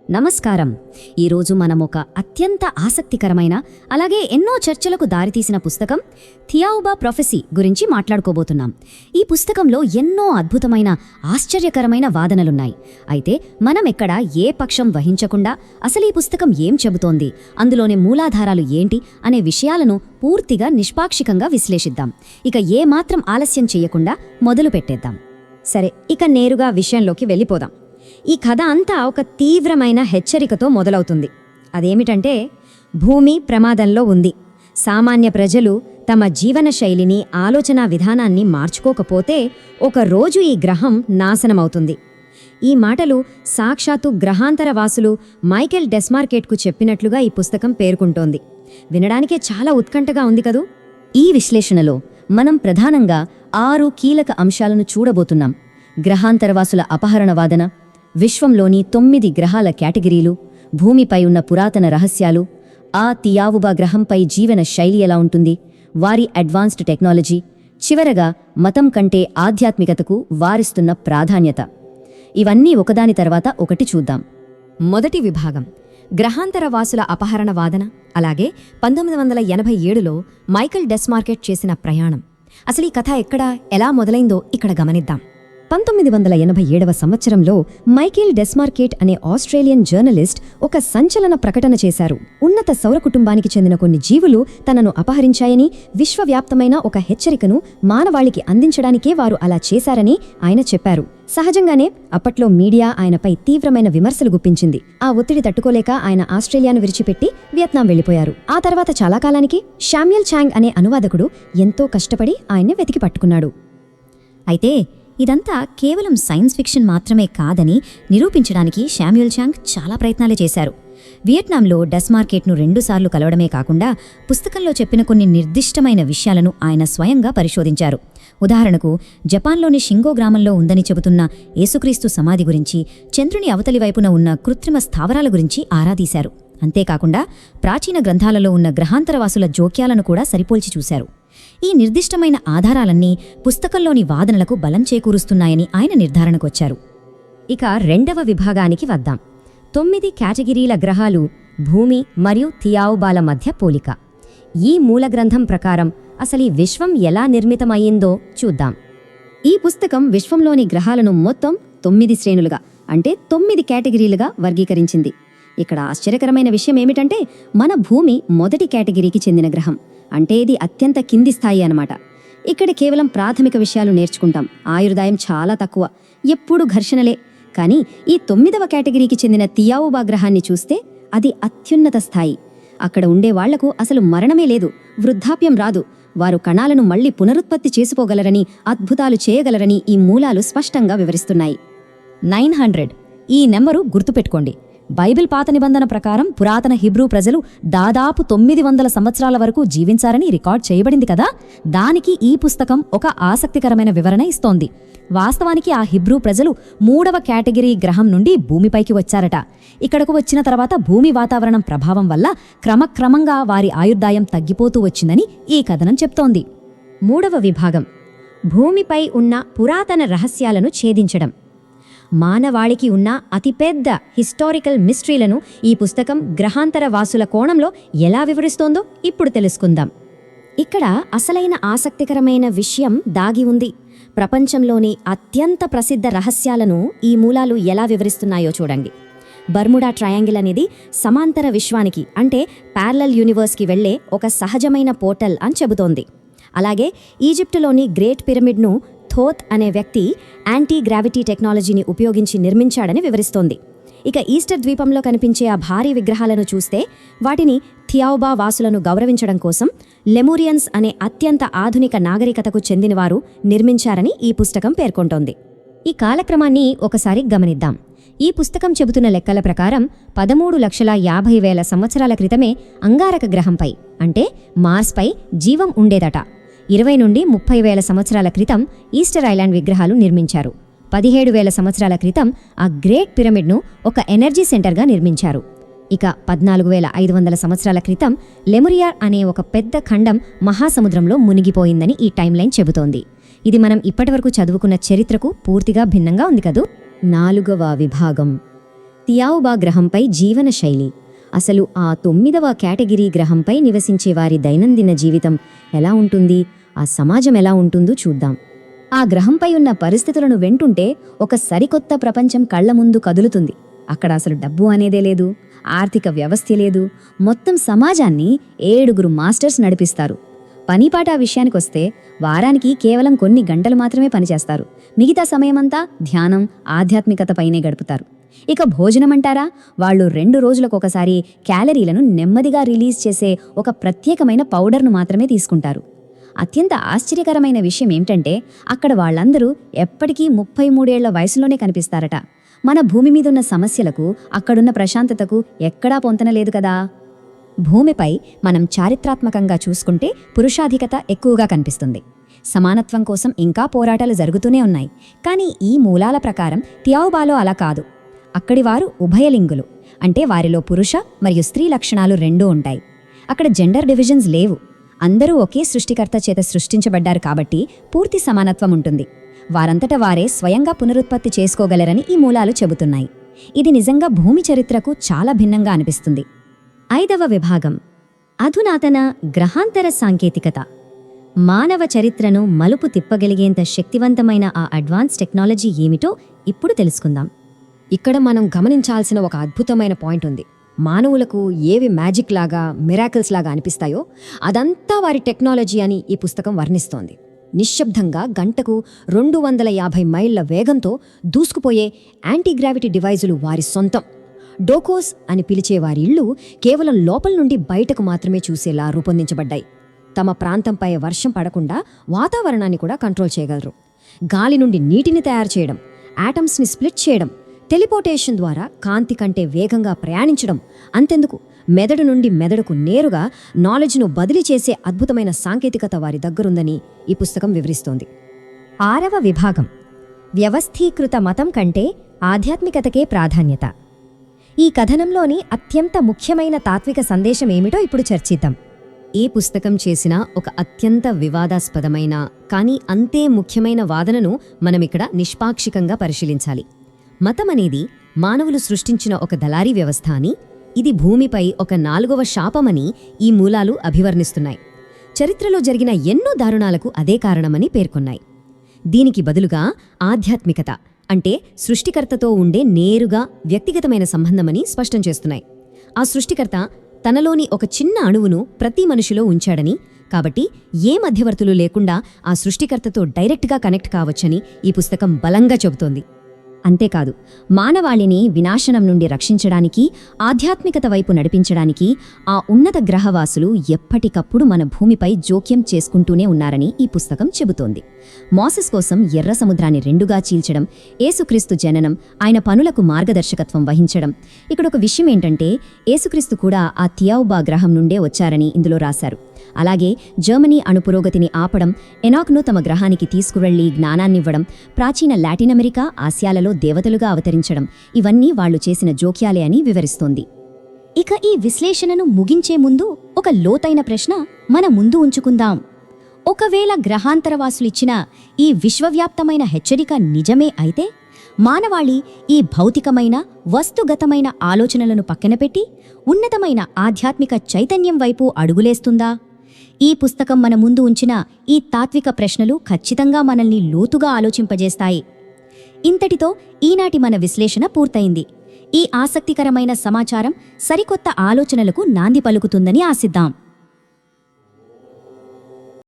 నమస్కారం. ఈరోజు మనం ఒక అత్యంత ఆసక్తికరమైన అలాగే ఎన్నో చర్చలకు దారితీసిన పుస్తకం థియావుబా ప్రొఫెసీ గురించి మాట్లాడుకోబోతున్నాం. ఈ పుస్తకంలో ఎన్నో అద్భుతమైన ఆశ్చర్యకరమైన వాదనలున్నాయి. అయితే మనం ఎక్కడ ఏ పక్షం వహించకుండా అసలు ఈ పుస్తకం ఏం చెబుతోంది, అందులోని మూలాధారాలు ఏంటి అనే విషయాలను పూర్తిగా నిష్పాక్షికంగా విశ్లేషిద్దాం. ఇక ఏ మాత్రం ఆలస్యం చెయ్యకుండా మొదలు పెట్టేద్దాం. సరే, ఇక నేరుగా విషయంలోకి వెళ్ళిపోదాం. ఈ కథ అంతా ఒక తీవ్రమైన హెచ్చరికతో మొదలవుతుంది. అదేమిటంటే, భూమి ప్రమాదంలో ఉంది. సామాన్య ప్రజలు తమ జీవన శైలిని, ఆలోచనా విధానాన్ని మార్చుకోకపోతే ఒక రోజు ఈ గ్రహం నాశనమవుతుంది. ఈ మాటలు సాక్షాత్తు గ్రహాంతరవాసులు మైకేల్ డెస్మార్కెట్కు చెప్పినట్లుగా ఈ పుస్తకం పేర్కొంటోంది. వినడానికే చాలా ఉత్కంఠగా ఉంది కదూ. ఈ విశ్లేషణలో మనం ప్రధానంగా 6 కీలక అంశాలను చూడబోతున్నాం. గ్రహాంతరవాసుల అపహరణ వాదన, విశ్వంలోని 9 గ్రహాల కేటగిరీలు, భూమిపై ఉన్న పురాతన రహస్యాలు, ఆ థియావుబా గ్రహంపై జీవన శైలి ఎలా ఉంటుంది, వారి అడ్వాన్స్డ్ టెక్నాలజీ, చివరగా మతం కంటే ఆధ్యాత్మికతకు వారిస్తున్న ప్రాధాన్యత. ఇవన్నీ ఒకదాని తర్వాత ఒకటి చూద్దాం. మొదటి విభాగం గ్రహాంతరవాసుల అపహరణ వాదన, అలాగే 1987లో మైకేల్ డెస్మార్కెట్ చేసిన ప్రయాణం. అసలు ఈ కథ ఎక్కడ, ఎలా మొదలైందో ఇక్కడ గమనిద్దాం. 1987వ సంవత్సరంలో మైకేల్ డెస్మార్కెట్ అనే ఆస్ట్రేలియన్ జర్నలిస్ట్ ఒక సంచలన ప్రకటన చేశారు. ఉన్నత సౌర కుటుంబానికి చెందిన కొన్ని జీవులు తనను అపహరించాయని, విశ్వవ్యాప్తమైన ఒక హెచ్చరికను మానవాళికి అందించడానికే వారు అలా చేశారని ఆయన చెప్పారు. సహజంగానే అప్పట్లో మీడియా ఆయనపై తీవ్రమైన విమర్శలు గుప్పించింది. ఆ ఒత్తిడి తట్టుకోలేక ఆయన ఆస్ట్రేలియాను విడిచిపెట్టి వియత్నాం వెళ్లిపోయారు. ఆ తర్వాత చాలా కాలానికి శామ్యూల్ చాంగ్ అనే అనువాదకుడు ఎంతో కష్టపడి ఆయన్ని వెతికి పట్టుకున్నాడు. అయితే ఇదంతా కేవలం సైన్స్ ఫిక్షన్ మాత్రమే కాదని నిరూపించడానికి శామ్యూల్ చాంగ్ చాలా ప్రయత్నాలు చేశారు. వియత్నాంలో డెస్మార్కెట్ను 2 సార్లు కలవడమే కాకుండా పుస్తకంలో చెప్పిన కొన్ని నిర్దిష్టమైన విషయాలను ఆయన స్వయంగా పరిశోధించారు. ఉదాహరణకు, జపాన్లోని షింగో గ్రామంలో ఉందని చెబుతున్న యేసుక్రీస్తు సమాధి గురించి, చంద్రుని అవతలి వైపున ఉన్న కృత్రిమ స్థావరాల గురించి ఆరాదీశారు. అంతేకాకుండా ప్రాచీన గ్రంథాలలో ఉన్న గ్రహాంతరవాసుల జోక్యాలను కూడా సరిపోల్చి చూశారు. ఈ నిర్దిష్టమైన ఆధారాలన్నీ పుస్తకంలోని వాదనలకు బలం చేకూరుస్తున్నాయని ఆయన నిర్ధారణకొచ్చారు. ఇక రెండవ విభాగానికి వద్దాం. 9 కేటగిరీల గ్రహాలు, భూమి మరియు థియావుబాల మధ్య పోలిక. ఈ మూల గ్రంథం ప్రకారం అసలు ఈ విశ్వం ఎలా నిర్మితమయ్యిందో చూద్దాం. ఈ పుస్తకం విశ్వంలోని గ్రహాలను మొత్తం 9 శ్రేణులుగా, అంటే 9 కేటగిరీలుగా వర్గీకరించింది. ఇక్కడ ఆశ్చర్యకరమైన విషయం ఏమిటంటే, మన భూమి మొదటి కేటగిరీకి చెందిన గ్రహం. అంటే ఇది అత్యంత కింది స్థాయి అన్నమాట. ఇక్కడ కేవలం ప్రాథమిక విషయాలు నేర్చుకుంటాం. ఆయుర్దాయం చాలా తక్కువ, ఎప్పుడూ ఘర్షణలే. కానీ ఈ 9వ కేటగిరీకి చెందిన థియావుబా గ్రహాన్ని చూస్తే అది అత్యున్నత స్థాయి. అక్కడ ఉండే వాళ్లకు అసలు మరణమే లేదు, వృద్ధాప్యం రాదు. వారు కణాలను మళ్లీ పునరుత్పత్తి చేసుకోగలరని, అద్భుతాలు చేయగలరని ఈ మూలాలు స్పష్టంగా వివరిస్తున్నాయి. 900 ఈ నెంబరు గుర్తుపెట్టుకోండి. బైబిల్ పాత నిబంధన ప్రకారం పురాతన హిబ్రూ ప్రజలు దాదాపు 900 సంవత్సరాల వరకు జీవించారని రికార్డ్ చేయబడింది కదా. దానికి ఈ పుస్తకం ఒక ఆసక్తికరమైన వివరణ ఇస్తోంది. వాస్తవానికి ఆ హిబ్రూ ప్రజలు 3వ కేటగిరీ గ్రహం నుండి భూమిపైకి వచ్చారట. ఇక్కడకు వచ్చిన తర్వాత భూమి వాతావరణం ప్రభావం వల్ల క్రమక్రమంగా వారి ఆయుర్దాయం తగ్గిపోతూ వచ్చిందని ఈ కథనం చెప్తోంది. 3వ విభాగం భూమిపై ఉన్న పురాతన రహస్యాలను ఛేదించడం. మానవాళికి ఉన్న అతిపెద్ద హిస్టారికల్ మిస్టరీలను ఈ పుస్తకం గ్రహాంతర వాసుల కోణంలో ఎలా వివరిస్తోందో ఇప్పుడు తెలుసుకుందాం. ఇక్కడ అసలైన ఆసక్తికరమైన విషయం దాగి ఉంది. ప్రపంచంలోని అత్యంత ప్రసిద్ధ రహస్యాలను ఈ మూలాలు ఎలా వివరిస్తున్నాయో చూడండి. బర్ముడా ట్రయాంగిల్ అనేది సమాంతర విశ్వానికి, అంటే ప్యారలల్ యూనివర్స్కి వెళ్లే ఒక సహజమైన పోర్టల్ అని చెబుతోంది. అలాగే ఈజిప్టులోని గ్రేట్ పిరమిడ్ను థోత్ అనే వ్యక్తి యాంటీ గ్రావిటీ టెక్నాలజీని ఉపయోగించి నిర్మించాడని వివరిస్తోంది. ఇక ఈస్టర్ ద్వీపంలో కనిపించే ఆ భారీ విగ్రహాలను చూస్తే వాటిని థియావుబా వాసులను గౌరవించడం కోసం లెమూరియన్స్ అనే అత్యంత ఆధునిక నాగరికతకు చెందినవారు నిర్మించారని ఈ పుస్తకం పేర్కొంటోంది. ఈ కాలక్రమాన్ని ఒకసారి గమనిద్దాం. ఈ పుస్తకం చెబుతున్న లెక్కల ప్రకారం 13,50,000 సంవత్సరాల క్రితమే అంగారక గ్రహంపై, అంటే మార్స్పై జీవం ఉండేదట. 20 నుండి 30,000 సంవత్సరాల క్రితం ఈస్టర్ ఐలాండ్ విగ్రహాలు నిర్మించారు. 17,000 సంవత్సరాల క్రితం ఆ గ్రేట్ పిరమిడ్ను ఒక ఎనర్జీ సెంటర్గా నిర్మించారు. ఇక 14,500 సంవత్సరాల క్రితం లెమురియర్ అనే ఒక పెద్ద ఖండం మహాసముద్రంలో మునిగిపోయిందని ఈ టైమ్లైన్ చెబుతోంది. ఇది మనం ఇప్పటివరకు చదువుకున్న చరిత్రకు పూర్తిగా భిన్నంగా ఉంది కదూ. 4వ విభాగం థియావుబా గ్రహంపై జీవన శైలి. అసలు ఆ 9వ కేటగిరీ గ్రహంపై నివసించే వారి దైనందిన జీవితం ఎలా ఉంటుంది, ఆ సమాజం ఎలా ఉంటుందో చూద్దాం. ఆ గ్రహంపై ఉన్న పరిస్థితులను వింటుంటే ఒక సరికొత్త ప్రపంచం కళ్ల ముందు కదులుతుంది. అక్కడ అసలు డబ్బు అనేదే లేదు, ఆర్థిక వ్యవస్థ లేదు. మొత్తం సమాజాన్ని 7 మాస్టర్స్ నడిపిస్తారు. పనిపాట విషయానికొస్తే వారానికి కేవలం కొన్ని గంటలు మాత్రమే పనిచేస్తారు. మిగతా సమయమంతా ధ్యానం, ఆధ్యాత్మికతపైనే గడుపుతారు. ఇక భోజనమంటారా, వాళ్ళు 2 రోజులకొకసారి క్యాలరీలను నెమ్మదిగా రిలీజ్ చేసే ఒక ప్రత్యేకమైన పౌడర్ను మాత్రమే తీసుకుంటారు. అత్యంత ఆశ్చర్యకరమైన విషయం ఏమిటంటే అక్కడ వాళ్ళందరూ ఎప్పటికీ 33 ఏళ్ల వయసులోనే కనిపిస్తారట. మన భూమి మీదున్న సమస్యలకు, అక్కడున్న ప్రశాంతతకు ఎక్కడా పొంతనలేదు కదా. భూమిపై మనం చారిత్రాత్మకంగా చూసుకుంటే పురుషాధిక్యత ఎక్కువగా కనిపిస్తుంది. సమానత్వం కోసం ఇంకా పోరాటాలు జరుగుతూనే ఉన్నాయి. కానీ ఈ మూలాల ప్రకారం థియావుబాలో అలా కాదు. అక్కడివారు ఉభయలింగులు, అంటే వారిలో పురుష మరియు స్త్రీ లక్షణాలు రెండూ ఉంటాయి. అక్కడ జెండర్ డివిజన్స్ లేవు. అందరూ ఒకే సృష్టికర్త చేత సృష్టించబడ్డారు కాబట్టి పూర్తి సమానత్వం ఉంటుంది. వారంతట వారే స్వయంగా పునరుత్పత్తి చేసుకోగలరని ఈ మూలాలు చెబుతున్నాయి. ఇది నిజంగా భూమి చరిత్రకు చాలా భిన్నంగా అనిపిస్తుంది. 5వ విభాగం, అధునాతన గ్రహాంతర సాంకేతికత. మానవ చరిత్రను మలుపు తిప్పగలిగేంత శక్తివంతమైన ఆ అడ్వాన్స్ టెక్నాలజీ ఏమిటో ఇప్పుడు తెలుసుకుందాం. ఇక్కడ మనం గమనించాల్సిన ఒక అద్భుతమైన పాయింట్ ఉంది. మానవులకు ఏవి మ్యాజిక్ లాగా, మిరాకిల్స్ లాగా అనిపిస్తాయో అదంతా వారి టెక్నాలజీ అని ఈ పుస్తకం వర్ణిస్తోంది. నిశ్శబ్దంగా గంటకు 250 మైళ్ల వేగంతో దూసుకుపోయే యాంటీగ్రావిటీ డివైజులు వారి సొంతం. డోకోస్ అని పిలిచే వారి ఇళ్ళు కేవలం లోపల నుండి బయటకు మాత్రమే చూసేలా రూపొందించబడ్డాయి. తమ ప్రాంతంపై వర్షం పడకుండా వాతావరణాన్ని కూడా కంట్రోల్ చేయగలరు. గాలి నుండి నీటిని తయారు చేయడం, యాటమ్స్ని స్ప్లిట్ చేయడం, టెలిపోర్టేషన్ ద్వారా కాంతి కంటే వేగంగా ప్రయాణించడం, అంతెందుకు మెదడు నుండి మెదడుకు నేరుగా నాలెడ్జ్ను బదిలీ చేసే అద్భుతమైన సాంకేతికత వారి దగ్గరుందని ఈ పుస్తకం వివరిస్తోంది. 6వ విభాగం, వ్యవస్థీకృత మతం కంటే ఆధ్యాత్మికతకే ప్రాధాన్యత. ఈ కథనంలోని అత్యంత ముఖ్యమైన తాత్విక సందేశం ఏమిటో ఇప్పుడు చర్చిద్దాం. ఈ పుస్తకం చేసిన ఒక అత్యంత వివాదాస్పదమైన కానీ అంతే ముఖ్యమైన వాదనను మనమిక్కడ నిష్పాక్షికంగా పరిశీలించాలి. మతమనేది మానవులు సృష్టించిన ఒక దళారీ వ్యవస్థ అని, ఇది భూమిపై ఒక 4వ శాపమని ఈ మూలాలు అభివర్ణిస్తున్నాయి. చరిత్రలో జరిగిన ఎన్నో దారుణాలకు అదే కారణమని పేర్కొన్నాయి. దీనికి బదులుగా ఆధ్యాత్మికత అంటే సృష్టికర్తతో ఉండే నేరుగా వ్యక్తిగతమైన సంబంధమని స్పష్టం చేస్తున్నాయి. ఆ సృష్టికర్త తనలోని ఒక చిన్న అణువును ప్రతి మనిషిలో ఉంచాడని, కాబట్టి ఏ మధ్యవర్తులు లేకుండా ఆ సృష్టికర్తతో డైరెక్ట్గా కనెక్ట్ కావచ్చని ఈ పుస్తకం బలంగా చెబుతోంది. అంతేకాదు, మానవాళిని వినాశనం నుండి రక్షించడానికి, ఆధ్యాత్మికత వైపు నడిపించడానికి ఆ ఉన్నత గ్రహవాసులు ఎప్పటికప్పుడు మన భూమిపై జోక్యం చేసుకుంటూనే ఉన్నారని ఈ పుస్తకం చెబుతోంది. మోసెస్ కోసం ఎర్ర సముద్రాన్ని 2గా చీల్చడం, యేసుక్రీస్తు జననం, ఆయన పనులకు మార్గదర్శకత్వం వహించడం. ఇక్కడ ఒక విషయం ఏంటంటే యేసుక్రీస్తు కూడా ఆ థియావుబా గ్రహం నుండే వచ్చారని ఇందులో రాశారు. అలాగే జర్మనీ అణుపురోగతిని ఆపడం, ఎనాక్ను తమ గ్రహానికి తీసుకువెళ్లి జ్ఞానాన్నివ్వడం, ప్రాచీన లాటిన్ అమెరికా, ఆసియాలలో దేవతలుగా అవతరించడం, ఇవన్నీ వాళ్లు చేసిన జోక్యాలే అని వివరిస్తోంది. ఇక ఈ విశ్లేషణను ముగించే ముందు ఒక లోతైన ప్రశ్న మన ముందు ఉంచుకుందాం. ఒకవేళ గ్రహాంతరవాసులిచ్చిన ఈ విశ్వవ్యాప్తమైన హెచ్చరిక నిజమే అయితే, మానవాళి ఈ భౌతికమైన, వస్తుగతమైన ఆలోచనలను పక్కనపెట్టి ఉన్నతమైన ఆధ్యాత్మిక చైతన్యం వైపు అడుగులేస్తుందా? ఈ పుస్తకం మన ముందు ఉంచిన ఈ తాత్విక ప్రశ్నలు ఖచ్చితంగా మనల్ని లోతుగా ఆలోచింపజేస్తాయి. ఇంతటితో ఈనాటి మన విశ్లేషణ పూర్తయింది. ఈ ఆసక్తికరమైన సమాచారం సరికొత్త ఆలోచనలకు నాంది పలుకుతుందని ఆశిద్దాం.